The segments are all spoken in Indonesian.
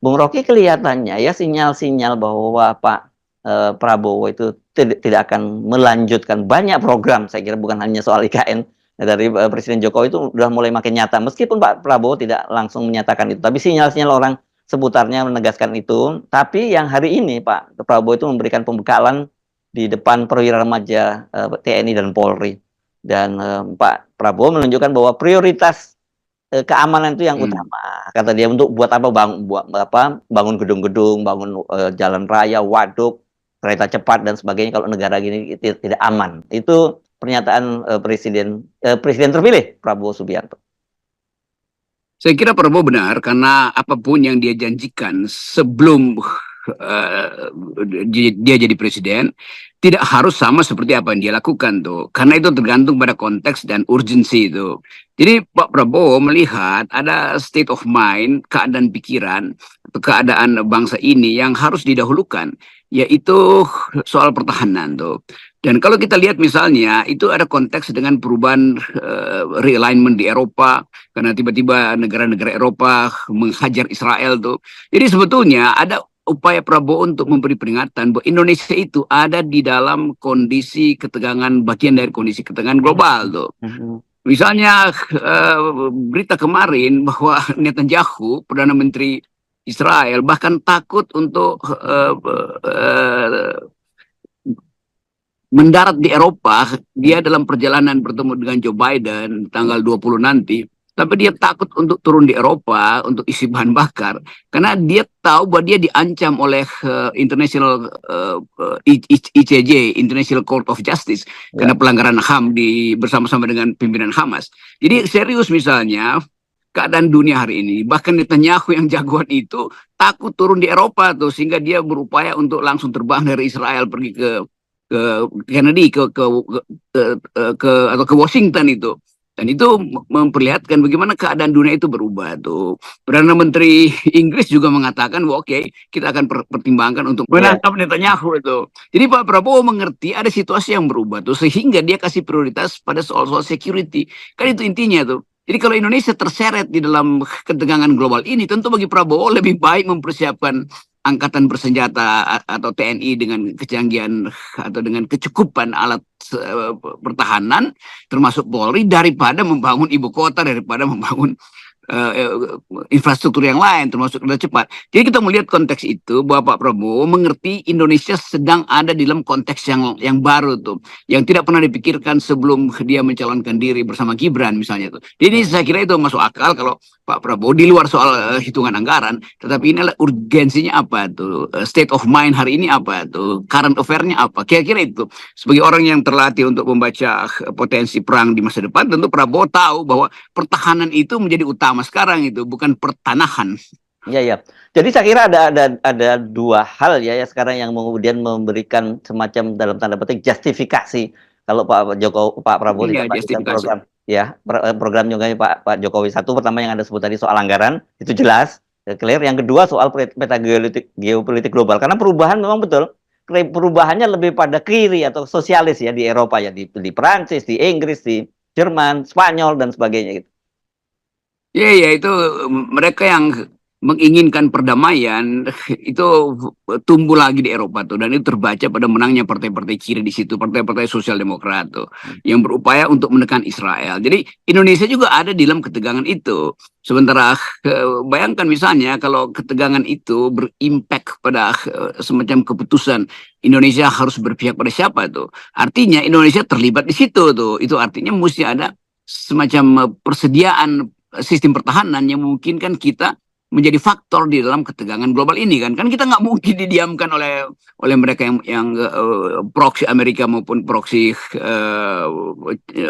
Bung Rocky kelihatannya ya sinyal-sinyal bahwa Pak Prabowo itu tidak akan melanjutkan banyak program, saya kira bukan hanya soal IKN dari Presiden Jokowi itu sudah mulai makin nyata. Meskipun Pak Prabowo tidak langsung menyatakan itu, tapi sinyal-sinyal orang seputarnya menegaskan itu. Tapi yang hari ini Pak Prabowo itu memberikan pembekalan di depan perwira remaja TNI dan Polri. Dan Pak Prabowo menunjukkan bahwa prioritas keamanan itu yang utama. Kata dia untuk buat apa bangun gedung-gedung, bangun jalan raya, waduk, kereta cepat dan sebagainya kalau negara gini tidak aman. Itu pernyataan presiden terpilih Prabowo Subianto. Saya kira Prabowo benar karena apapun yang dia janjikan sebelum dia jadi presiden tidak harus sama seperti apa yang dia lakukan tuh, karena itu tergantung pada konteks dan urgensi itu. Jadi Pak Prabowo melihat ada state of mind, keadaan pikiran atau keadaan bangsa ini yang harus didahulukan, yaitu soal pertahanan tuh. Dan kalau kita lihat misalnya itu ada konteks dengan perubahan realignment di Eropa karena tiba-tiba negara-negara Eropa menghajar Israel tuh. Jadi sebetulnya ada upaya Prabowo untuk memberi peringatan bahwa Indonesia itu ada di dalam kondisi ketegangan, bagian dari kondisi ketegangan global tuh. Misalnya berita kemarin bahwa Netanyahu, Perdana Menteri Israel, bahkan takut untuk mendarat di Eropa. Dia dalam perjalanan bertemu dengan Joe Biden tanggal 20 nanti. Tapi dia takut untuk turun di Eropa untuk isi bahan bakar karena dia tahu bahwa dia diancam oleh International ICJ, International Court of Justice, karena pelanggaran HAM bersama-sama dengan pimpinan Hamas. Jadi serius misalnya keadaan dunia hari ini, bahkan Netanyahu yang jagoan itu takut turun di Eropa tuh, sehingga dia berupaya untuk langsung terbang dari Israel pergi ke Kennedy atau ke Washington itu. Dan itu memperlihatkan bagaimana keadaan dunia itu berubah tuh. Perdana Menteri Inggris juga mengatakan bahwa oke, kita akan pertimbangkan untuk menangkap Netanyahu itu. Jadi Pak Prabowo mengerti ada situasi yang berubah tuh, sehingga dia kasih prioritas pada soal-soal security. Kan itu intinya tuh. Jadi kalau Indonesia terseret di dalam ketegangan global ini, tentu bagi Prabowo lebih baik mempersiapkan angkatan bersenjata atau TNI dengan kecanggihan atau dengan kecukupan alat pertahanan termasuk Polri daripada membangun ibu kota, daripada membangun infrastruktur yang lain termasuk kereta cepat. Jadi kita melihat konteks itu bahwa Pak Prabowo mengerti Indonesia sedang ada di dalam konteks yang baru tuh, yang tidak pernah dipikirkan sebelum dia mencalonkan diri bersama Gibran misalnya tuh. Jadi saya kira itu masuk akal kalau Pak Prabowo di luar soal hitungan anggaran, tetapi ini adalah urgensinya apa tuh, state of mind hari ini apa tuh, current affair-nya apa, kira-kira itu. Sebagai orang yang terlatih untuk membaca potensi perang di masa depan, tentu Prabowo tahu bahwa pertahanan itu menjadi utama sekarang itu, bukan pertanahan. Iya, ya. Jadi saya kira ada dua hal ya sekarang yang kemudian memberikan semacam dalam tanda petik justifikasi kalau Pak Prabowo tidak melanjutkan program program juga Pak Jokowi. Satu pertama yang Anda sebut tadi soal anggaran itu jelas clear. Yang kedua soal peta geopolitik global, karena perubahan memang betul perubahannya lebih pada kiri atau sosialis ya di Eropa ya, di Perancis, di Inggris, di Jerman, Spanyol dan sebagainya gitu. Ya itu mereka yang menginginkan perdamaian itu tumbuh lagi di Eropa tuh, dan itu terbaca pada menangnya partai-partai kiri di situ, partai-partai sosial demokrat tuh, yang berupaya untuk menekan Israel. Jadi Indonesia juga ada di dalam ketegangan itu. Sementara bayangkan misalnya kalau ketegangan itu berimpact pada semacam keputusan Indonesia harus berpihak pada siapa tuh, artinya Indonesia terlibat di situ tuh. Itu artinya mesti ada semacam persediaan sistem pertahanan yang memungkinkan kita menjadi faktor di dalam ketegangan global ini kan kita nggak mungkin didiamkan oleh mereka yang proksi Amerika maupun proksi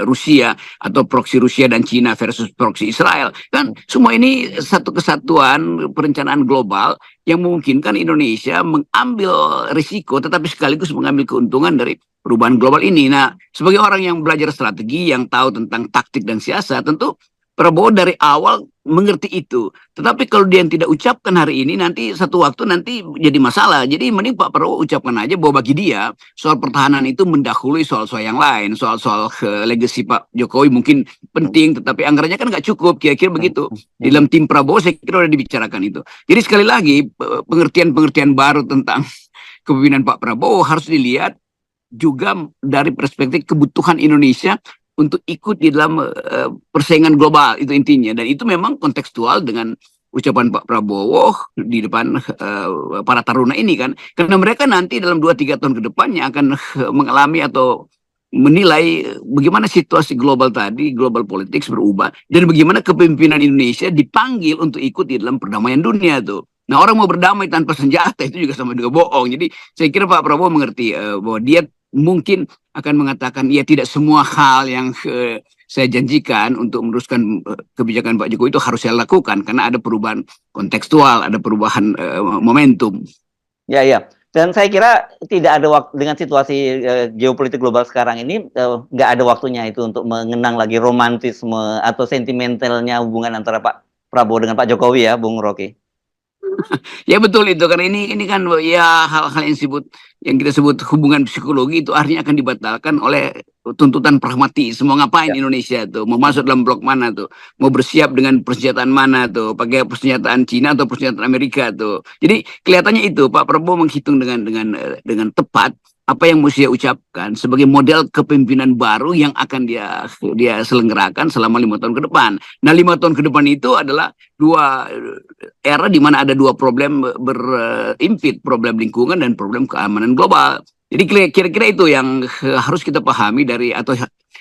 Rusia atau proksi Rusia dan Cina versus proksi Israel kan. Semua ini satu kesatuan perencanaan global yang memungkinkan Indonesia mengambil risiko tetapi sekaligus mengambil keuntungan dari perubahan global ini. Nah, sebagai orang yang belajar strategi, yang tahu tentang taktik dan siasat, tentu Prabowo dari awal mengerti itu. Tetapi kalau dia yang tidak ucapkan hari ini, nanti satu waktu nanti jadi masalah. Jadi mending Pak Prabowo ucapkan aja bahwa bagi dia soal pertahanan itu mendahului soal-soal yang lain. Soal-soal legacy Pak Jokowi mungkin penting, tetapi anggarannya kan nggak cukup. Kira-kira begitu. Di dalam tim Prabowo saya kira udah dibicarakan itu. Jadi sekali lagi pengertian-pengertian baru tentang kepemimpinan Pak Prabowo harus dilihat juga dari perspektif kebutuhan Indonesia untuk ikut di dalam persaingan global, itu intinya. Dan itu memang kontekstual dengan ucapan Pak Prabowo di depan para taruna ini kan, karena mereka nanti dalam 2-3 tahun ke depannya akan mengalami atau menilai bagaimana situasi global tadi, global politics berubah, dan bagaimana kepemimpinan Indonesia dipanggil untuk ikut di dalam perdamaian dunia tuh. Nah, orang mau berdamai tanpa senjata itu juga sama juga bohong. Jadi saya kira Pak Prabowo mengerti bahwa dia mungkin akan mengatakan ya tidak semua hal yang saya janjikan untuk meneruskan kebijakan Pak Jokowi itu harus saya lakukan karena ada perubahan kontekstual, ada perubahan momentum. Ya, ya. Dan saya kira tidak ada waktu dengan situasi geopolitik global sekarang ini, nggak ada waktunya itu untuk mengenang lagi romantisme atau sentimentalnya hubungan antara Pak Prabowo dengan Pak Jokowi ya, Bung Rocky. Ya betul itu, karena ini kan ya hal-hal yang kita sebut hubungan psikologi itu artinya akan dibatalkan oleh tuntutan pragmatis. Mau ngapain Indonesia tuh? Mau masuk dalam blok mana tuh? Mau bersiap dengan persenjataan mana tuh? Pakai persenjataan Cina atau persenjataan Amerika tuh? Jadi kelihatannya itu Pak Prabowo menghitung dengan tepat apa yang mesti dia ucapkan sebagai model kepemimpinan baru yang akan dia selenggarakan selama 5 tahun ke depan. Nah, 5 tahun ke depan itu adalah dua era di mana ada dua problem berimpit, problem lingkungan dan problem keamanan global. Jadi kira-kira itu yang harus kita pahami dari atau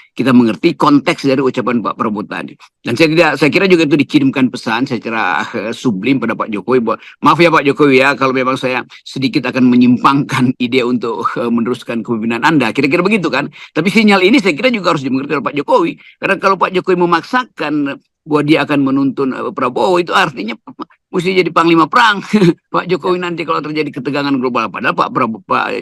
kita mengerti konteks dari ucapan Pak Prabowo tadi. Dan saya kira juga itu dikirimkan pesan secara sublim pada Pak Jokowi bahwa maaf ya Pak Jokowi ya kalau memang saya sedikit akan menyimpangkan ide untuk meneruskan kepemimpinan Anda. Kira-kira begitu kan. Tapi sinyal ini saya kira juga harus dimengerti oleh Pak Jokowi. Karena kalau Pak Jokowi memaksakan bahwa dia akan menuntun Prabowo, itu artinya mesti jadi panglima perang Pak Jokowi nanti kalau terjadi ketegangan global. Padahal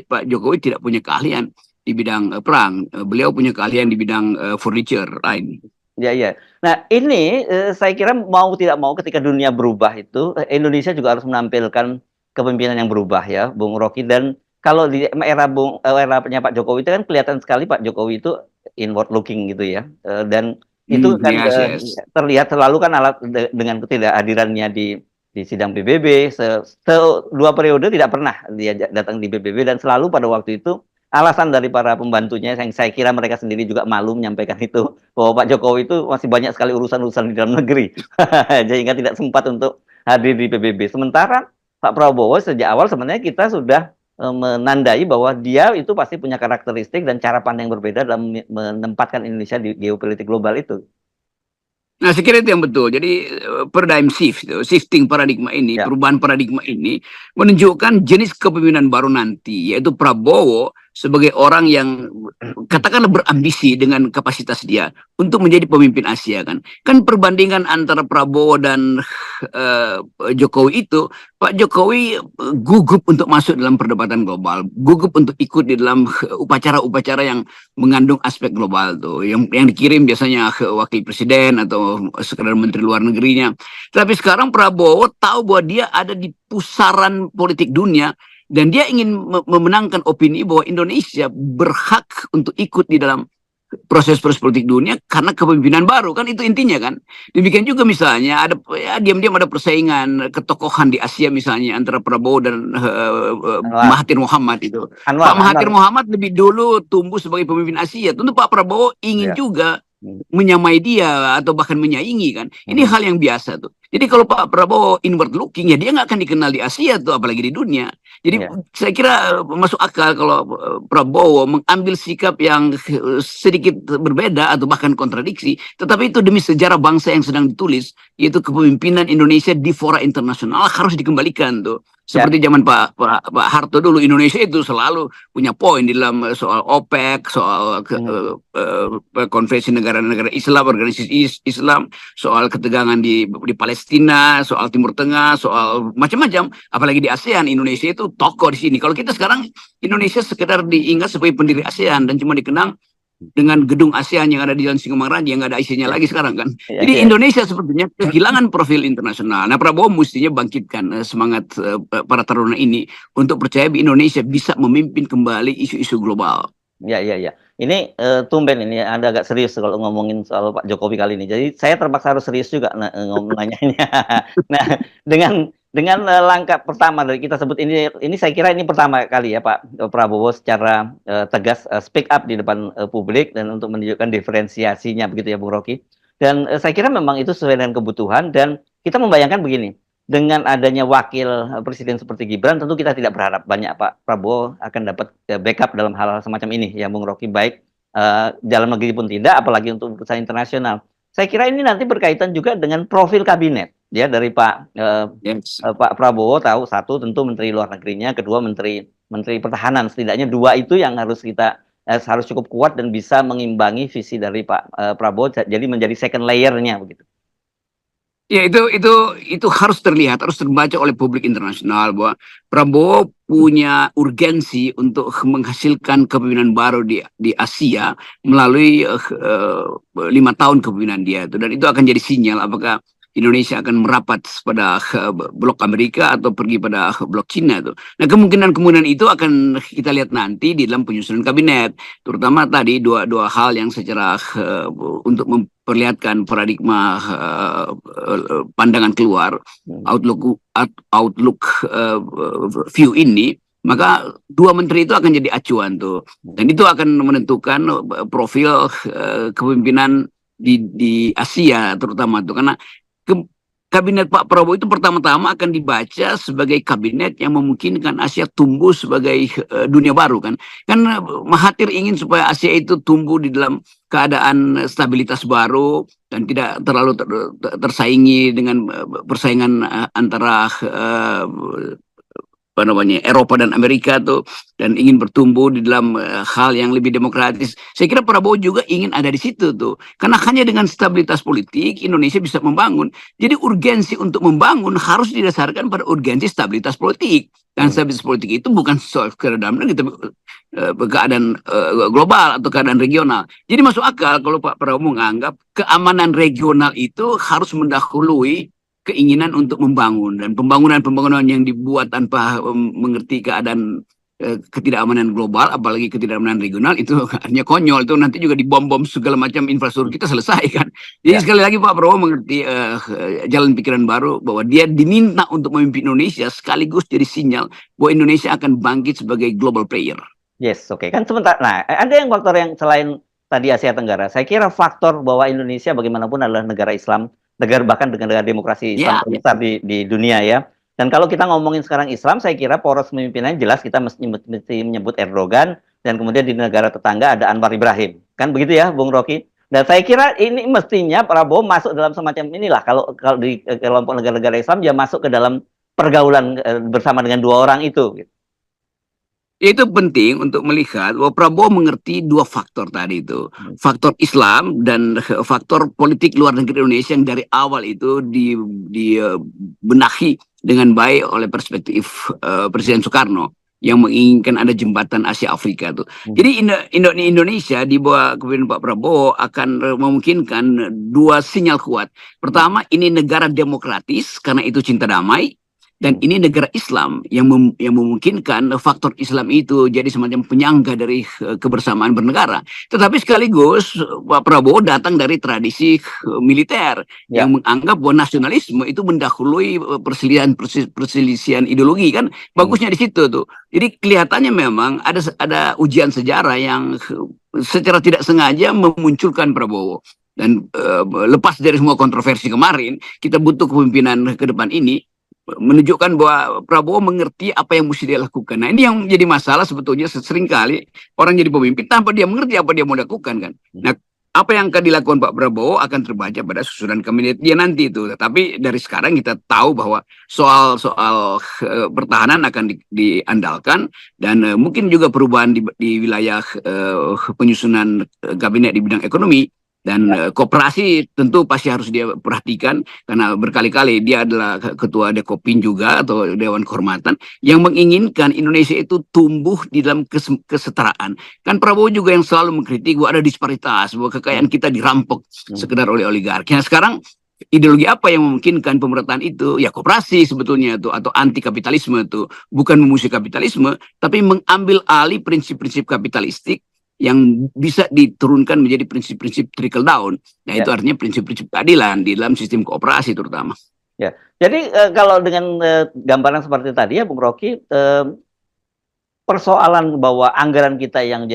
Pak Jokowi tidak punya keahlian di bidang perang. Beliau punya keahlian di bidang furniture lain. Ya, ya. Nah, ini saya kira mau tidak mau ketika dunia berubah itu, Indonesia juga harus menampilkan kepemimpinan yang berubah ya, Bung Rocky. Dan kalau di eranya Pak Jokowi itu kan kelihatan sekali Pak Jokowi itu inward looking gitu ya. Dan itu kan yes. terlihat selalu kan dengan ketidakhadirannya di sidang PBB, 2 periode tidak pernah dia datang di PBB, dan selalu pada waktu itu alasan dari para pembantunya yang saya kira mereka sendiri juga malu menyampaikan itu, bahwa Pak Jokowi itu masih banyak sekali urusan-urusan di dalam negeri sehingga tidak sempat untuk hadir di PBB. Sementara Pak Prabowo sejak awal sebenarnya kita sudah menandai bahwa dia itu pasti punya karakteristik dan cara pandang yang berbeda dalam menempatkan Indonesia di geopolitik global itu. Nah, saya kira itu yang betul. Jadi paradigm shift, shifting paradigma ini, perubahan paradigma ini menunjukkan jenis kepemimpinan baru nanti, yaitu Prabowo sebagai orang yang katakanlah berambisi dengan kapasitas dia untuk menjadi pemimpin Asia kan. Kan perbandingan antara Prabowo dan Jokowi itu, Pak Jokowi gugup untuk masuk dalam perdebatan global, gugup untuk ikut di dalam upacara-upacara yang mengandung aspek global tuh, yang dikirim biasanya ke wakil presiden atau sekedar menteri luar negerinya. Tapi sekarang Prabowo tahu bahwa dia ada di pusaran politik dunia dan dia ingin memenangkan opini bahwa Indonesia berhak untuk ikut di dalam proses-proses politik dunia karena kepemimpinan baru kan, itu intinya kan. Demikian juga misalnya ada diam-diam ada persaingan ketokohan di Asia misalnya antara Prabowo dan Mahathir Muhammad itu. Pak Mahathir Muhammad lebih dulu tumbuh sebagai pemimpin Asia. Tentu Pak Prabowo ingin juga menyamai dia atau bahkan menyaingi kan. Ini hal yang biasa tuh. Jadi kalau Pak Prabowo inward looking ya dia nggak akan dikenal di Asia tuh, apalagi di dunia. Jadi saya kira masuk akal kalau Prabowo mengambil sikap yang sedikit berbeda atau bahkan kontradiksi, tetapi itu demi sejarah bangsa yang sedang ditulis, yaitu kepemimpinan Indonesia di fora internasional harus dikembalikan tuh. Seperti zaman Pak Harto dulu, Indonesia itu selalu punya poin di dalam soal OPEC, soal konvensi negara-negara Islam, organisasi Islam, soal ketegangan di Palestina, soal Timur Tengah, soal macam-macam. Apalagi di ASEAN, Indonesia itu tokoh di sini. Kalau kita sekarang Indonesia sekedar diingat sebagai pendiri ASEAN dan cuma dikenang dengan gedung ASEAN yang ada di Jalan Singamangaraja yang nggak ada isinya lagi sekarang kan. Ya, Jadi ya. Indonesia sepertinya kehilangan profil internasional. Nah, Prabowo mestinya bangkitkan semangat para taruna ini untuk percaya bahwa Indonesia bisa memimpin kembali isu-isu global. Ya, ya, ya. Ini tumben ini Anda agak serius kalau ngomongin soal Pak Jokowi kali ini. Jadi saya terpaksa harus serius juga nanyanya. Nah, dengan langkah pertama dari kita sebut ini saya kira ini pertama kali ya Pak Prabowo secara tegas speak up di depan publik dan untuk menunjukkan diferensiasinya begitu ya Bung Rocky. Dan saya kira memang itu sesuai dengan kebutuhan dan kita membayangkan begini. Dengan adanya wakil presiden seperti Gibran, tentu kita tidak berharap banyak Pak Prabowo akan dapat backup dalam hal-hal semacam ini, ya Bung Rocky, baik dalam negeri pun tidak, apalagi untuk urusan internasional. Saya kira ini nanti berkaitan juga dengan profil kabinet, ya dari Pak Prabowo tahu satu tentu Menteri Luar Negerinya, kedua Menteri Pertahanan, setidaknya dua itu yang harus kita harus cukup kuat dan bisa mengimbangi visi dari Pak Prabowo, jadi menjadi second layer-nya begitu. Ya itu harus terlihat, harus terbaca oleh publik internasional bahwa Prabowo punya urgensi untuk menghasilkan kepemimpinan baru di Asia melalui 5 tahun kepemimpinan dia itu, dan itu akan jadi sinyal apakah Indonesia akan merapat pada blok Amerika atau pergi pada blok Cina itu. Nah, kemungkinan itu akan kita lihat nanti di dalam penyusunan kabinet, terutama tadi dua hal yang secara untuk memperlihatkan paradigma pandangan keluar, outlook view ini, maka dua menteri itu akan jadi acuan tuh, dan itu akan menentukan profil kepemimpinan di Asia terutama tuh, karena kabinet Pak Prabowo itu pertama-tama akan dibaca sebagai kabinet yang memungkinkan Asia tumbuh sebagai dunia baru kan. Mahathir ingin supaya Asia itu tumbuh di dalam keadaan stabilitas baru dan tidak terlalu tersaingi dengan persaingan antara Eropa dan Amerika tuh, dan ingin bertumbuh di dalam hal yang lebih demokratis. Saya kira Prabowo juga ingin ada di situ tuh, karena hanya dengan stabilitas politik Indonesia bisa membangun. Jadi urgensi untuk membangun harus didasarkan pada urgensi stabilitas politik, dan stabilitas politik itu bukan soal dalam negeri tapi keadaan global atau keadaan regional. Jadi masuk akal kalau Pak Prabowo menganggap keamanan regional itu harus mendahului keinginan untuk membangun, dan pembangunan yang dibuat tanpa mengerti keadaan ketidakamanan global, apalagi ketidakamanan regional, itu artinya konyol. Itu nanti juga dibom-bom segala macam infrastruktur kita selesai kan. Jadi sekali lagi Pak Prabowo mengerti jalan pikiran baru bahwa dia diminta untuk memimpin Indonesia sekaligus jadi sinyal bahwa Indonesia akan bangkit sebagai global player. Yes, oke. Kan sebentar. Nah, ada yang faktor yang selain tadi Asia Tenggara. Saya kira faktor bahwa Indonesia bagaimanapun adalah negara Islam, bahkan negara demokrasi Islam terbesar di dunia ya. Dan kalau kita ngomongin sekarang Islam, saya kira poros pemimpinannya jelas kita mesti menyebut Erdogan, dan kemudian di negara tetangga ada Anwar Ibrahim. Kan begitu ya, Bung Rocky? Dan saya kira ini mestinya Prabowo masuk dalam semacam inilah, kalau di kelompok negara-negara Islam dia masuk ke dalam pergaulan bersama dengan dua orang itu. Gitu. Itu penting untuk melihat bahwa Prabowo mengerti dua faktor tadi itu. Faktor Islam dan faktor politik luar negeri Indonesia yang dari awal itu dibenahi dengan baik oleh perspektif Presiden Soekarno yang menginginkan ada jembatan Asia Afrika itu. Jadi Indonesia di bawah kepemimpinan Pak Prabowo akan memungkinkan dua sinyal kuat. Pertama, ini negara demokratis karena itu cinta damai. Dan ini negara Islam yang memungkinkan faktor Islam itu jadi semacam penyangga dari kebersamaan bernegara. Tetapi sekaligus Pak Prabowo datang dari tradisi militer yang menganggap bahwa nasionalisme itu mendahului perselisihan ideologi kan. Bagusnya di situ tuh. Jadi kelihatannya memang ada ujian sejarah yang secara tidak sengaja memunculkan Prabowo. Dan lepas dari semua kontroversi kemarin, kita butuh kepemimpinan ke depan ini menunjukkan bahwa Prabowo mengerti apa yang mesti dia lakukan. Nah, ini yang jadi masalah sebetulnya, seringkali orang jadi pemimpin tanpa dia mengerti apa dia mau lakukan kan. Nah, apa yang akan dilakukan Pak Prabowo akan terbaca pada susunan kabinet dia nanti itu. Tapi dari sekarang kita tahu bahwa soal pertahanan akan diandalkan, dan mungkin juga perubahan di wilayah penyusunan kabinet di bidang ekonomi. Dan koperasi tentu pasti harus dia perhatikan karena berkali-kali dia adalah ketua Dekopin juga atau Dewan Kehormatan yang menginginkan Indonesia itu tumbuh di dalam kesetaraan. Kan Prabowo juga yang selalu mengkritik bahwa ada disparitas, bahwa kekayaan kita dirampok sekedar oleh oligarki. Nah sekarang ideologi apa yang memungkinkan pemerintahan itu? Ya koperasi sebetulnya tuh atau anti kapitalisme tuh, bukan memusuhi kapitalisme, tapi mengambil alih prinsip-prinsip kapitalistik yang bisa diturunkan menjadi prinsip-prinsip trickle down. Nah, itu Ya. artinya prinsip-prinsip keadilan di dalam sistem kooperasi terutama. Ya, jadi kalau dengan gambaran seperti tadi ya, Bung Rocky, persoalan bahwa anggaran kita yang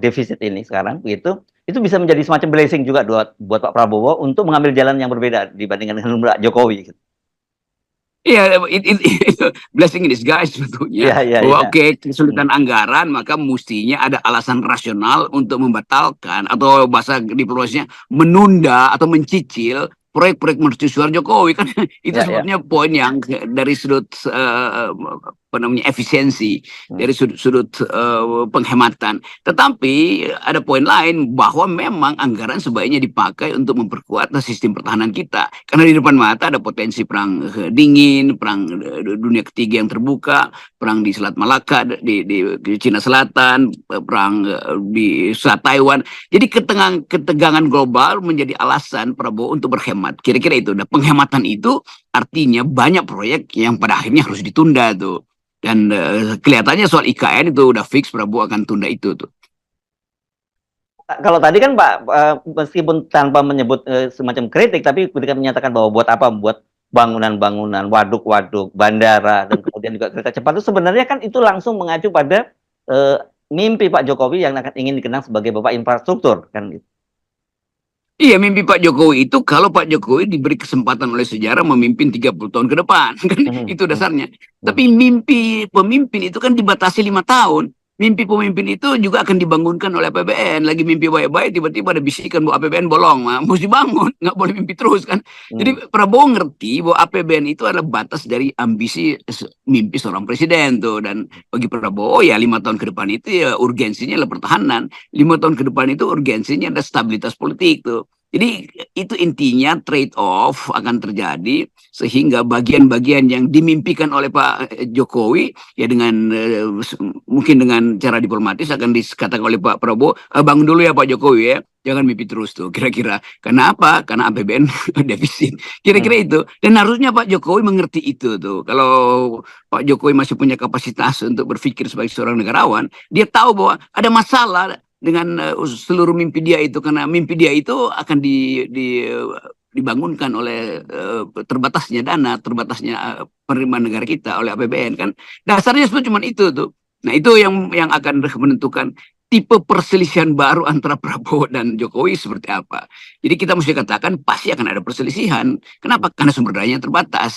defisit ini sekarang itu bisa menjadi semacam blessing juga buat Pak Prabowo untuk mengambil jalan yang berbeda dibandingkan dengan Pak Jokowi. Gitu. Iya, itu blessing in disguise sebetulnya. Iya, iya, Bahwa iya. oke, kesulitan anggaran, maka mestinya ada alasan rasional untuk membatalkan atau bahasa diplomasinya menunda atau mencicil proyek-proyek mercusuar Jokowi kan itu Ya, ya. sebetulnya poin yang dari sudut apa namanya efisiensi, dari sudut penghematan. Tetapi ada poin lain bahwa memang anggaran sebaiknya dipakai untuk memperkuat sistem pertahanan kita karena di depan mata ada potensi perang dingin, perang dunia ketiga yang terbuka, perang di Selat Malaka, di Cina Selatan, perang di Selat Taiwan. Jadi ketegangan global menjadi alasan Prabowo untuk berhemat. Kira-kira itu. Nah, penghematan itu artinya banyak proyek yang pada akhirnya harus ditunda tuh. Dan kelihatannya soal IKN itu udah fix Prabowo akan tunda itu tuh. Kalau tadi kan Pak, meskipun tanpa menyebut semacam kritik, tapi ketika menyatakan bahwa buat apa, buat bangunan-bangunan, waduk-waduk, bandara, dan kemudian juga kereta cepat, itu sebenarnya kan itu langsung mengacu pada mimpi Pak Jokowi yang ingin dikenang sebagai Bapak infrastruktur, kan gitu. Iya, mimpi Pak Jokowi itu kalau Pak Jokowi diberi kesempatan oleh sejarah memimpin 30 tahun ke depan. Kan itu dasarnya. Tapi mimpi pemimpin itu kan dibatasi 5 tahun. Mimpi pemimpin itu juga akan dibangunkan oleh APBN. Lagi mimpi baik-baik, tiba-tiba ada bisikan bahwa APBN bolong. Nah, mesti bangun, nggak boleh mimpi terus kan. Jadi Prabowo ngerti bahwa APBN itu adalah batas dari ambisi mimpi seorang presiden tuh. Dan bagi Prabowo ya 5 tahun ke depan itu ya urgensinya adalah pertahanan. 5 tahun ke depan itu urgensinya ada stabilitas politik tuh. Jadi itu intinya trade off akan terjadi sehingga bagian-bagian yang dimimpikan oleh Pak Jokowi ya dengan mungkin dengan cara diplomatis akan dikatakan oleh Pak Prabowo bangun dulu ya Pak Jokowi ya, jangan mimpi terus tuh kira-kira. Karena apa? Karena APBN defisit. Kira-kira itu. Dan harusnya Pak Jokowi mengerti itu tuh. Kalau Pak Jokowi masih punya kapasitas untuk berpikir sebagai seorang negarawan, dia tahu bahwa ada masalah dengan seluruh mimpi dia itu karena mimpi dia itu akan dibangunkan oleh terbatasnya dana, terbatasnya penerimaan negara kita oleh APBN kan. Dasarnya sebetulnya cuma itu tuh. Nah, itu yang akan menentukan tipe perselisihan baru antara Prabowo dan Jokowi seperti apa. Jadi kita mesti katakan pasti akan ada perselisihan. Kenapa? Karena sumber dayanya terbatas.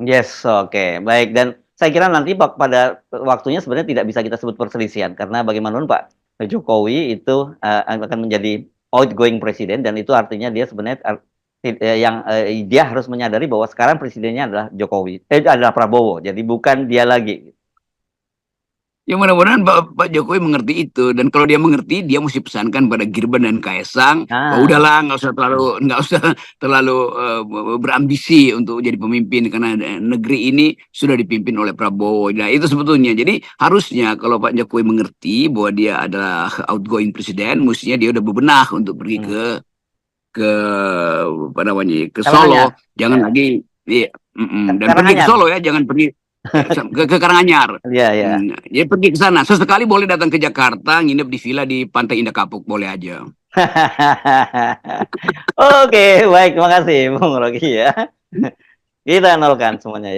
Yes, oke. Baik, dan saya kira nanti pada waktunya sebenarnya tidak bisa kita sebut perselisihan karena bagaimanapun Pak Jokowi itu akan menjadi outgoing presiden dan itu artinya dia sebenarnya dia harus menyadari bahwa sekarang presidennya adalah Jokowi, adalah Prabowo, jadi bukan dia lagi. Ya mudah-mudahan Pak Jokowi mengerti itu dan kalau dia mengerti dia mesti pesankan pada Gibran dan Kaesang bahwa udahlah nggak usah terlalu berambisi untuk jadi pemimpin karena negeri ini sudah dipimpin oleh Prabowo. Nah itu sebetulnya jadi harusnya kalau Pak Jokowi mengerti bahwa dia adalah outgoing presiden, mestinya dia udah bebenah untuk pergi ke apa namanya ke Solo, jangan lagi dan pergi ke Solo ya, jangan pergi ke Karanganyar. Iya, iya. Ya pergi ke sana. Sesekali boleh datang ke Jakarta, nginep di villa di Pantai Indah Kapuk, boleh aja. Oke, baik, terima kasih Bung Rocky ya. Kita nolkan semuanya ya.